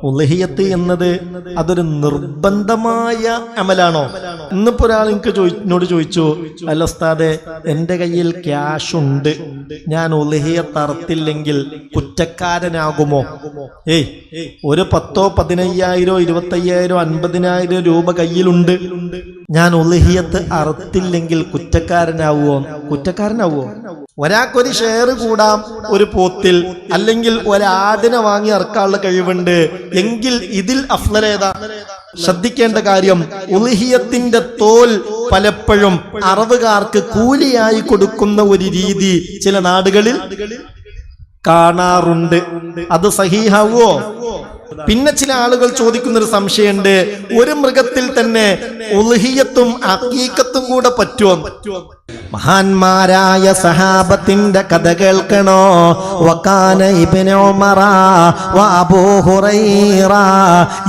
ഉളുഹിയത്ത് എന്നത് അതൊരു നിർബന്ധമായ അമലാണോ? ഇന്നിപ്പോ ഒരാൾ എന്നോട് ചോദിച്ചു, അല്ല ഉസ്താദേ, എൻ്റെ കയ്യിൽ ക്യാഷ് ഉണ്ട്, ഞാൻ ഉളുഹിയത്ത് അറുത്തില്ലെങ്കിൽ കുറ്റക്കാരനാകുമോ? ഒരു 10,000, 15,000, 25,000, 50,000 രൂപ കയ്യിലുണ്ട്, ഞാൻ ഉളുഹിയത്ത് അറുത്തില്ലെങ്കിൽ കുറ്റക്കാരനാവുമോ? ഒരാൾക്കൊരു ഷെയർ കൂടാം ഒരു പോത്തിൽ, അല്ലെങ്കിൽ ഒരാടിനെ വാങ്ങി ഇറക്കാനുള്ള കഴിവുണ്ട് എങ്കിൽ ഇതിൽ അഫ്ളലേതാ? ശ്രദ്ധിക്കേണ്ട കാര്യം, ഉളുഹിയത്തിന്റെ തോൽ പലപ്പോഴും അറവുകാർക്ക് കൂലിയായി കൊടുക്കുന്ന ഒരു രീതി ചില നാടുകളിൽ കാണാറുണ്ട്. അത് സഹീഹാവോ? പിന്നെ ചില ആളുകൾ ചോദിക്കുന്നൊരു സംശയമുണ്ട്, ഒരു മൃഗത്തിൽ തന്നെ ഉളുഹിയത്തും അഖീഖത്തും കൂടെ പറ്റുമോ? മഹാന്മാരായ സഹാബത്തിന്റെ കഥ കേൾക്കണോ? വകാന ഇബ്നു ഉമറ വ അബൂ ഹുറൈറ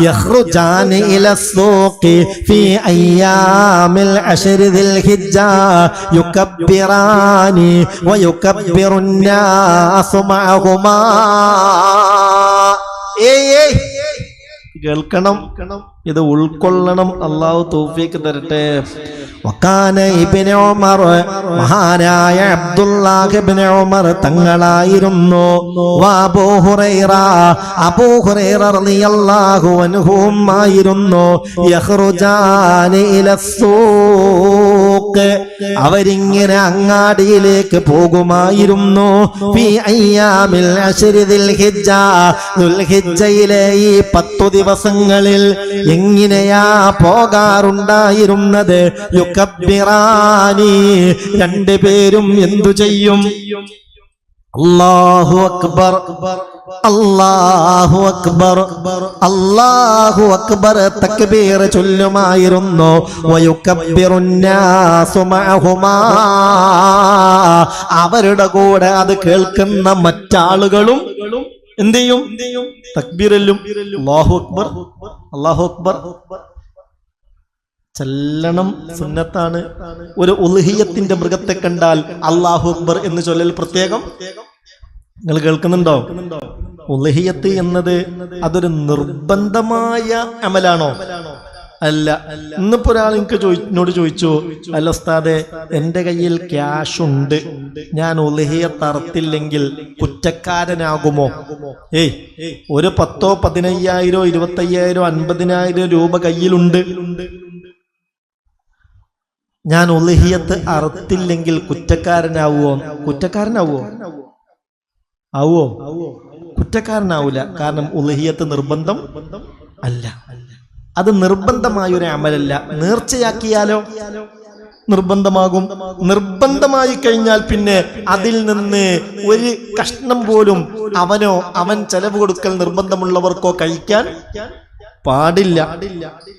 യഖ്റുജാനി ഇലസ്സൂഖി ഫീ അയ്യാമിൽ അശ്രി ദിൽ ഹിജ്ജ യുകബ്ബിറാനി വ യുകബ്ബിറുൻ നാസു മഅഹുമാ. കേൾക്കണം, ഇത് ഉൾക്കൊള്ളണം. അല്ലാഹു തൗഫീഖ് തരട്ടെ. വകാന ഇബ്നു ഉമർ, മഹാനായ അബ്ദുല്ലാഹ് ഇബ്നു ഉമർ തങ്ങളായിരുന്നു. അബൂ ഹുറൈറ റളിയല്ലാഹു അൻഹും ആയിരുന്നു. യഖ്റുജാനി ഇലസ്സൂഖ്, അവരിങ്ങനെ അങ്ങാടിയിലേക്ക് പോകുമായിരുന്നു. ഫീ അയ്യാമിൽ അശ്രി ദിൽ ഹിജ്ജ, ദുൽഹിജ്ജയിലെ ഈ 10 ദിവസങ്ങളിൽ എങ്ങനെയാ പോകാറുണ്ടായിരുന്നത്? യുകബ്ബിറാനി, രണ്ടുപേരും എന്തു ചെയ്യും? അല്ലാഹു അക്ബർ, അല്ലാഹു അക്ബർ, അല്ലാഹു അക്ബർ തക്ബീർ ചൊല്ലുമായിരുന്നു. വയുകബ്ബിറുൻ നാസു മഅഹുമാ, അവരുടെ കൂടെ അത് കേൾക്കുന്ന മറ്റാളുകളും എന്ത് ചെയ്യും? തക്ബീറല്ലും. അല്ലാഹു അക്ബർ, അല്ലാഹു അക്ബർ ചൊല്ലണം, സുന്നത്താണ്. ഒരു ഉളുഹിയത്തിന്റെ മൃഗത്തെ കണ്ടാൽ അല്ലാഹു അക്ബർ എന്ന് ചൊല്ലൽ പ്രത്യേകം. നിങ്ങൾ കേൾക്കുന്നുണ്ടോ? ഉളുഹിയത്ത് എന്നത് അതൊരു നിർബന്ധമായ അമലാണോ? അല്ല. ഇന്നിപ്പോ ഒരാൾ എന്നോട് ചോദിച്ചു, അല്ല ഉസ്താദേ, എൻ്റെ കയ്യിൽ ക്യാഷ് ഉണ്ട്, ഞാൻ ഉളുഹിയത്ത് അറുത്തില്ലെങ്കിൽ കുറ്റക്കാരനാകുമോ? ഒരു 10,000, 15,000, 25,000, 50,000 രൂപ കയ്യിലുണ്ട്, ഞാൻ ഉളുഹിയത്ത് അറുത്തില്ലെങ്കിൽ കുറ്റക്കാരനാവുമോ? കുറ്റക്കാരനാവൂല. കാരണം ഉളുഹിയത്ത് നിർബന്ധം അല്ല. അത് നിർബന്ധമായൊരു അമലല്ല. നേർച്ചയാക്കിയാലോ നിർബന്ധമാകും. നിർബന്ധമായി കഴിഞ്ഞാൽ പിന്നെ അതിൽ നിന്ന് ഒരു കഷ്ണം പോലും അവൻ ചെലവ് കൊടുക്കൽ നിർബന്ധമുള്ളവർക്കോ കഴിക്കാൻ പാടില്ല.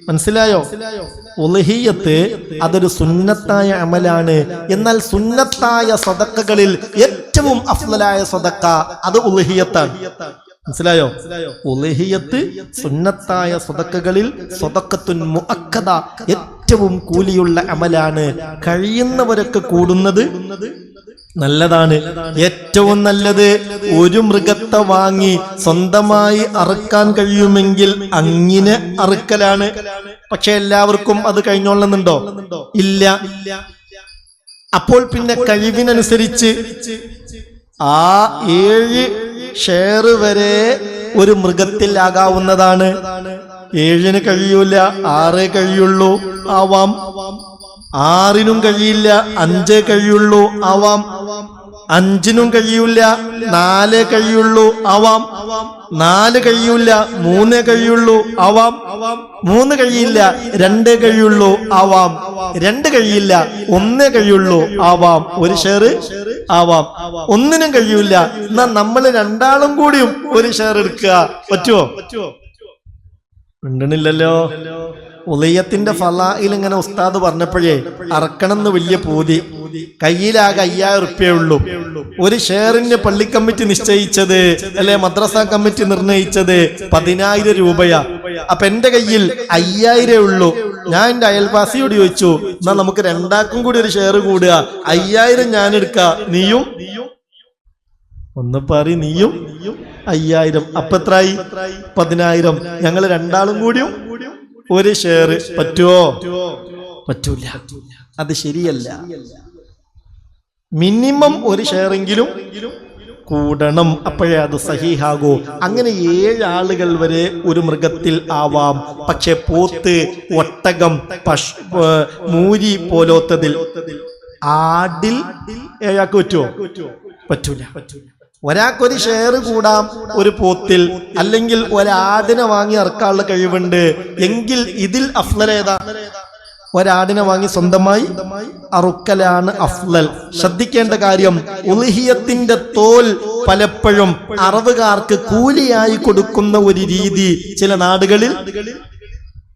മനസ്സിലായോ? ഉളുഹിയത്ത് അതൊരു സുന്നത്തായ അമലാണ്. എന്നാൽ സുന്നത്തായ സദഖകളിൽ ഏറ്റവും അഫ്ളലായ സദഖ അത് ഉളുഹിയത്താണ്. മനസ്സിലായോ? ഉളുഹിയത്ത് സുന്നത്തായ സദഖകളിൽ സദഖത്തുൻ മുഅക്കദ, ഏറ്റവും കൂലിയുള്ള അമലാണ്. കഴിയുന്നവരൊക്കെ കൂടുന്നത് നല്ലതാണ്. ഏറ്റവും നല്ലത് ഒരു മൃഗത്തെ വാങ്ങി സ്വന്തമായി അറുക്കാൻ കഴിയുമെങ്കിൽ അങ്ങനെ അറുക്കലാണ്. പക്ഷെ എല്ലാവർക്കും അത് കഴിഞ്ഞോളുന്നുണ്ടോ? ഇല്ല. അപ്പോൾ പിന്നെ കഴിവിനനുസരിച്ച് ആ 7 ഷെയർ വരെ ഒരു മൃഗത്തിൽ ആകാവുന്നതാണ്. 7 കഴിയൂല, 6 കഴിയുള്ളൂ, ആവാം. 6 കഴിയില്ല, 5 കഴിയുള്ളൂ, ആവാം. 5 കഴിയൂല, 4 കഴിയുള്ളൂ, ആവാം. 4 കഴിയൂല, 3 കഴിയുള്ളൂ, ആവാം. 3 കഴിയില്ല, 2 കഴിയുള്ളൂ, ആവാം. 2 കഴിയില്ല, 1 കഴിയുള്ളൂ, ആവാം. 1 ഷെയർ ആവാം. 1 കഴിയൂല, എന്നാ നമ്മൾ 2 കൂടിയും 1 ഷെയർ എടുക്കുക. പറ്റുമോ? ഉണ്ടണില്ലല്ലോ. ഉളുഹിയത്തിന്റെ ഫളായിൽ ഇങ്ങനെ ഉസ്താദ് പറഞ്ഞപ്പോഴേ അറക്കണം എന്ന് വലിയ പൂതി. കയ്യിലാകെ 5000 റുപ്യേ ഉള്ളൂ. 1 ഷെയറിന് പള്ളി കമ്മിറ്റി നിശ്ചയിച്ചത്, അല്ലെ മദ്രസ കമ്മിറ്റി നിർണയിച്ചത് 10,000 രൂപയാ. അപ്പൊ എന്റെ കയ്യിൽ 5000 ഉള്ളൂ. ഞാൻ എന്റെ അയൽവാസിയോട് ചോദിച്ചു, എന്നാ നമുക്ക് 2 കൂടി 1 ഷെയർ കൂടുക, 5000 ഞാൻ എടുക്ക, നീയും ഒന്ന് പറ നീയും 5000. അപ്പൊ എത്രയായി? 10000. ഞങ്ങൾ രണ്ടാളും കൂടിയും ഒരു ഷെയർ പറ്റുമോ? പറ്റൂല. അത് ശരിയല്ല. മിനിമം ഒരു ഷെയറെങ്കിലും കൂടണം, അപ്പോഴേ അത് സഹീഹാകൂ. അങ്ങനെ 7 ആളുകൾ വരെ ഒരു മൃഗത്തിൽ ആവാം. പക്ഷെ പോത്ത്, ഒട്ടകം, മൂരി പോലോത്തതിൽ, ആടിൽ 7 ആൾക്ക് പറ്റുമോ? പറ്റൂല. ഒരാൾക്കൊരു ഷെയർ കൂടാം ഒരു പോത്തിൽ, അല്ലെങ്കിൽ ഒരാടിനെ വാങ്ങി ഇറക്കാനുള്ള കഴിവുണ്ട് എങ്കിൽ ഇതിൽ അഫ്ളൽ ഏതാ? ഒരാടിനെ വാങ്ങി സ്വന്തമായി അറുക്കലാണ് അഫ്ളൽ. ശ്രദ്ധിക്കേണ്ട കാര്യം, ഉളിഹിയത്തിന്റെ തോൽ പലപ്പോഴും അറവുകാർക്ക് കൂലിയായി കൊടുക്കുന്ന ഒരു രീതി ചില നാടുകളിൽ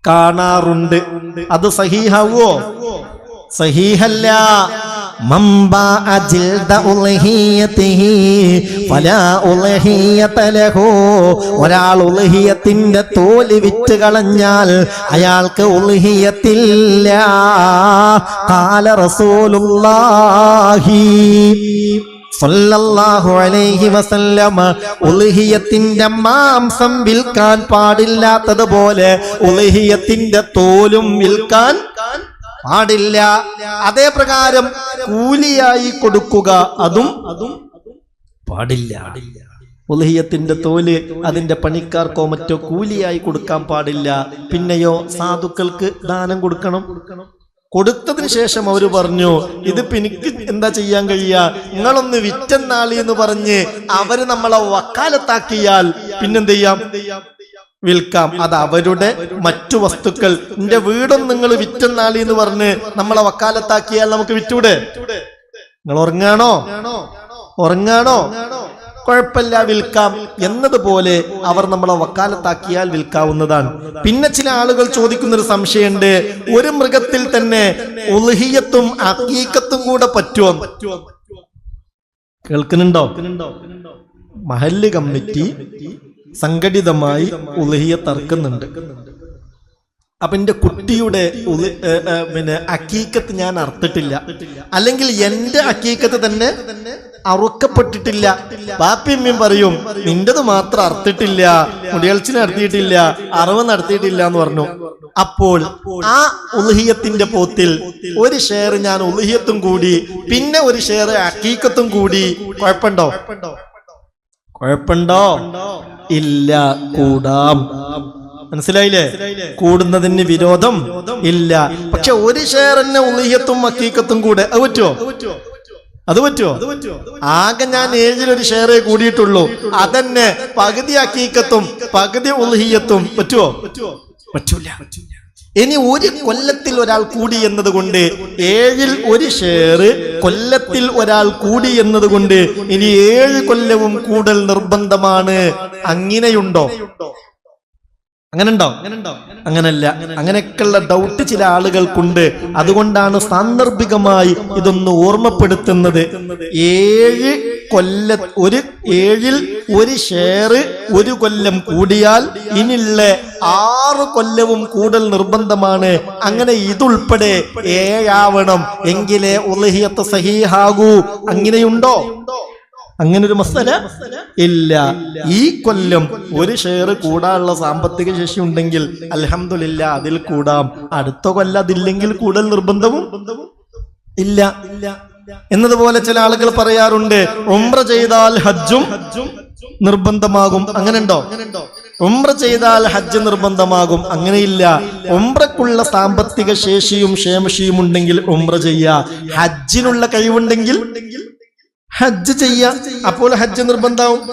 കാണാറുണ്ട്. അത് സഹീഹാവോ? സഹീഹല്ല. ഒരാൾ ഉളിഹിയത്തിന്റെ തോല് വിറ്റ് കളഞ്ഞാൽ അയാൾക്ക് ഉളിഹിയത്തില്ല. ഖാല റസൂലുള്ളാഹി സല്ലല്ലാഹു അലൈഹി വസല്ലമ, ഉളിഹിയത്തിന്റെ മാംസം വിൽക്കാൻ പാടില്ലാത്തതുപോലെ ഉളിഹിയത്തിന്റെ തോലും വിൽക്കാൻ പാടില്ല. അതേ പ്രകാരം കൂലിയായി കൊടുക്കുക അതും പാടില്ല. ഉളിഹിയത്തിന്റെ തോല് അതിന്റെ പണിക്കാർക്കോ മറ്റോ കൂലിയായി കൊടുക്കാൻ പാടില്ല. പിന്നെയോ സാധുക്കൾക്ക് ദാനം കൊടുക്കണം. കൊടുത്തതിന് ശേഷം അവര് പറഞ്ഞു, ഇതിപ്പോ എനിക്ക് എന്താ ചെയ്യാൻ കഴിയുക, നിങ്ങളൊന്ന് വിറ്റന്നാളി എന്ന് പറഞ്ഞ് അവര് നമ്മളെ വക്കാലത്താക്കിയാൽ പിന്നെന്ത് ചെയ്യാം? വിൽക്കാം. അത് അവരുടെ മറ്റു വസ്തുക്കൾ. എന്റെ വീടും നിങ്ങൾ വിറ്റന്നാളി എന്ന് പറഞ്ഞ് നമ്മളെ വക്കാലത്താക്കിയാൽ നമുക്ക് വിറ്റൂടെ? നിങ്ങൾ ഉറങ്ങാണോ? കുഴപ്പമില്ല, വിൽക്കാം എന്നതുപോലെ അവർ നമ്മളെ വക്കാലത്താക്കിയാൽ വിൽക്കാവുന്നതാണ്. പിന്നെ ചില ആളുകൾ ചോദിക്കുന്നൊരു സംശയമുണ്ട്, ഒരു മൃഗത്തിൽ തന്നെ ഉളിഹിയത്തും അഖീഖത്തും കൂടെ പറ്റുമോ? കേൾക്കുന്നുണ്ടോ? മഹല്ല് കമ്മിറ്റി സംഘടിതമായി ഉളിഹിയത്ത് അറുക്കുന്നുണ്ട്. അപ്പൊ എന്റെ കുട്ടിയുടെ അഖീഖത്ത് ഞാൻ അറുത്തിട്ടില്ല, അല്ലെങ്കിൽ എന്റെ അഖീഖത്ത് തന്നെ അറുക്കപ്പെട്ടിട്ടില്ല. ബാപ്പിയമ്മയും പറയും, നിന്റേത് മാത്രം അറുത്തിട്ടില്ല, മുടിയൽച്ചിനെ നടത്തിയിട്ടില്ല, അറവ് നടത്തിയിട്ടില്ല എന്ന് പറഞ്ഞു. അപ്പോൾ ആ ഉളിഹിയത്തിന്റെ പോത്തിൽ ഒരു ഷെയർ ഞാൻ ഉളിഹിയത്തും കൂടി, പിന്നെ ഒരു ഷെയർ അഖീഖത്തും കൂടി, കുഴപ്പമുണ്ടോ? ഇല്ല, കൂടാം. മനസ്സിലായില്ലേ? കൂടുന്നതിന് വിരോധം ഇല്ല. പക്ഷെ ഒരു ഷെയർ തന്നെ ഉളിഹിയത്തും അഖീഖത്തും കൂടെ അത് പറ്റുമോ? ആകെ ഞാൻ 7 ഒരു ഷെയറേ കൂടിയിട്ടുള്ളൂ. അതന്നെ പകുതി അഖീഖത്തും പകുതി ഉളിഹിയത്തും പറ്റുമോ? പറ്റൂല. ഇനി ഒരു കൊല്ലത്തിൽ ഒരാൾ കൂടി എന്നതുകൊണ്ട് 7 ഒരു ഷെയർ കൊല്ലത്തിൽ ഒരാൾ കൂടി എന്നതുകൊണ്ട് ഇനി 7 കൊല്ലവും കൂടൽ നിർബന്ധമാണ്. അങ്ങനെയുണ്ടോ? അങ്ങനെയുണ്ടോ? അങ്ങനല്ല. അങ്ങനെയൊക്കെയുള്ള ഡൗട്ട് ചില ആളുകൾക്കുണ്ട്. അതുകൊണ്ടാണ് സാന്ദർഭികമായി ഇതൊന്ന് ഓർമ്മപ്പെടുത്തുന്നത്. 7 ഒരു ഷെയർ ഒരു കൊല്ലം കൂടിയാൽ ഇനിയുള്ള 6 കൊല്ലവും കൂടൽ നിർബന്ധമാണ്. അങ്ങനെ ഇതുൾപ്പെടെ 7 ആവണം എങ്കിലേ ഉളിഹിയത്ത് സഹീഹാകൂ. അങ്ങനെയുണ്ടോ? അങ്ങനൊരു മസല ഇല്ല. ഈ കൊല്ലം ഒരു ഷെയർ കൂടാനുള്ള സാമ്പത്തിക ശേഷി ഉണ്ടെങ്കിൽ അൽഹംദുലില്ലാ അതിൽ കൂടാം. അടുത്ത കൊല്ലം അതില്ലെങ്കിൽ കൂടൽ നിർബന്ധവും ഇല്ല. എന്നതുപോലെ ചില ആളുകൾ പറയാറുണ്ട്, ഉംറ ചെയ്താൽ ഹജ്ജും നിർബന്ധമാകും. അങ്ങനെയുണ്ടോ? ഉംറ ചെയ്താൽ ഹജ്ജ് നിർബന്ധമാകും. അങ്ങനെയില്ല. ഉംറക്കുള്ള സാമ്പത്തിക ശേഷിയും ക്ഷേമശിയും ഉണ്ടെങ്കിൽ ഉംറ ചെയ്യാ. ഹജ്ജിനുള്ള കഴിവുണ്ടെങ്കിൽ ഹജ്ജ് ചെയ്യാ. അപ്പോൾ ഹജ്ജ് നിർബന്ധമാവും.